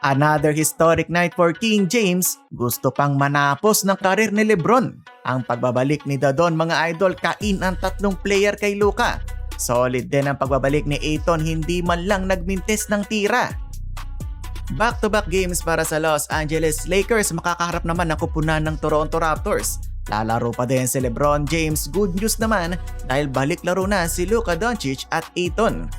Another historic night for King James, gusto pang manapos ng karir ni Lebron. Ang pagbabalik ni Dadon mga idol, kain ang tatlong player kay Luka. Solid din ang pagbabalik ni Ayton, hindi man lang nagmintis ng tira. Back-to-back games para sa Los Angeles Lakers, makakaharap naman ang kupunan ng Toronto Raptors. Lalaro pa din si LeBron James, good news naman dahil balik laro na si Luka Doncic at Ayton.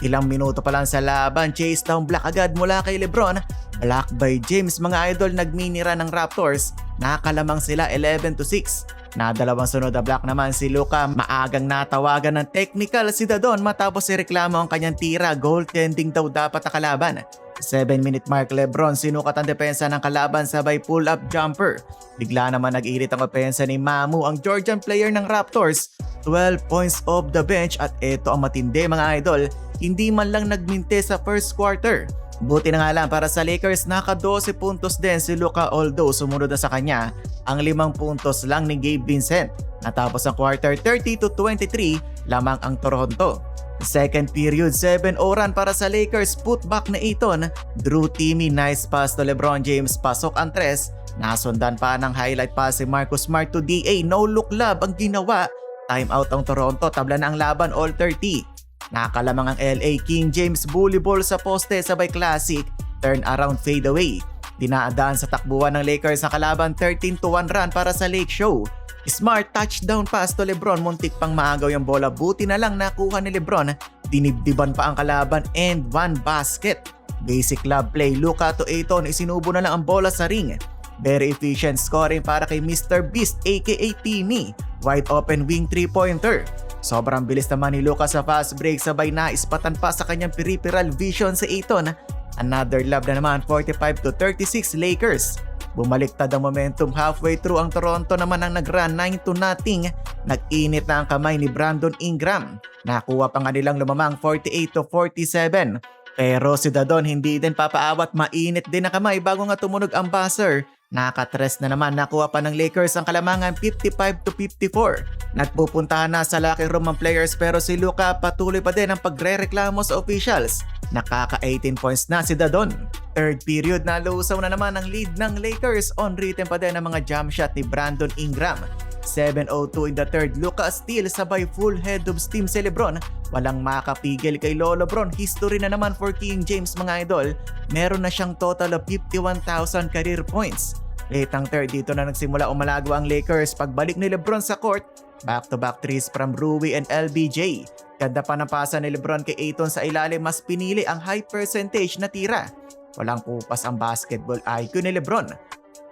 Ilang minuto pa lang sa laban, chase down block agad mula kay LeBron. Block by James mga idol, nagminira ng Raptors. Nakalamang sila 11-6. Nadalawang sunod na block naman si Luka. Maagang natawagan ng technical si Dadon matapos ireklamo ang kanyang tira. Goaltending daw dapat ang kalaban. 7-minute mark, LeBron sinukat ang depensa ng kalaban sabay pull-up jumper. Bigla naman nag-irit ang depensa ni Mamu, ang Georgian player ng Raptors. 12 points off the bench at ito ang matindi mga idol. Hindi man lang nagminte sa first quarter. Buti na nga lang para sa Lakers, naka-12 puntos din si Luka, although sumunod na sa kanya ang 5 puntos lang ni Gabe Vincent. Natapos ang quarter 30-23 lamang ang Toronto. Second period, 7-0 run para sa Lakers, putback na Ayton. Drew Timmy, nice pass to LeBron James, pasok ang tres. Nasundan pa ng highlight pass si Marcus Smart to DA, no look lob ang ginawa. Time out ang Toronto, tabla na ang laban all 30. Nakalamang ang LA, King James bully ball sa poste sabay classic, turn around fade away. Dinaadaan sa takbuhan ng Lakers ang kalaban, 13-1 run para sa Lake Show. Smart touchdown pass to LeBron, muntik pang maagaw yung bola, buti na lang nakuha ni LeBron. Dinibdiban pa ang kalaban and one basket. Basic love play, Luka to Ayton, isinubo na lang ang bola sa ring. Very efficient scoring para kay Mr. Beast aka Timmy. Wide open wing 3-pointer. Sobrang bilis naman ni Luka sa fast break, sabay na ispatan pa sa kanyang peripheral vision sa Ayton. Another love na naman, 45-36 Lakers. Bumaliktad ang momentum, halfway through ang Toronto naman ang nag-run 9-0. Nag-init na ang kamay ni Brandon Ingram. Nakuha pa nga nilang lumamang 48-47. Pero si Dadon hindi din papaawat, mainit din ang kamay bago nga tumunog ang buzzer. Nakatres na naman, nakuha pa ng Lakers ang kalamangan 55-54. Nagpupuntahan na sa locker room ang players pero si Luka patuloy pa din ang pagre-reklamo sa officials. Nakaka-18 points na si Dadon. Third period, nalusaw na naman ang lead ng Lakers. On written pa din ang mga jump shot ni Brandon Ingram. 7:02 in the third, Luka steal sabay full head of steam si LeBron. Walang makapigil kay Lolo Bron. History na naman for King James mga idol. Meron na siyang total of 51,000 career points. Late ang third, dito na nagsimula umalago ang Lakers. Pagbalik ni LeBron sa court, back-to-back threes from Rui and LBJ. Ganda pa ng pasa ni LeBron kay Ayton sa ilalim, mas pinili ang high percentage na tira. Walang kupas ang basketball IQ ni LeBron.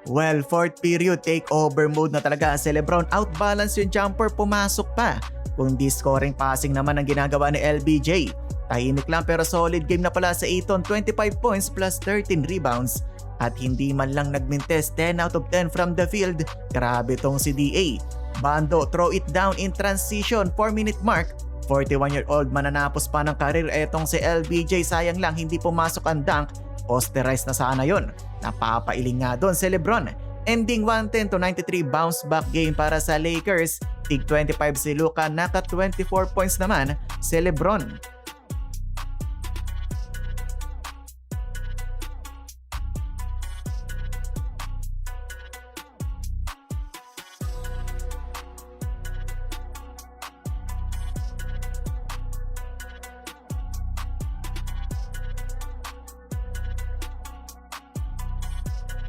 Well, fourth period, take over mode na talaga si LeBron. Outbalance yung jumper, pumasok pa. Kung di scoring passing naman ang ginagawa ni LBJ. Tahimik lang pero solid game na pala sa Ayton, 25 points plus 13 rebounds. At hindi man lang nagmintes, 10 out of 10 from the field. Grabe tong si DA. Bando, throw it down in transition, 4-minute mark. 41-year-old mananapos pa ng karir etong si LBJ, sayang lang hindi pumasok ang dunk. Posterized na sana yon. Napapailing nga doon si LeBron. Ending 110-93 bounce back game para sa Lakers. Tig 25 si Luka, naka 24 points naman si LeBron.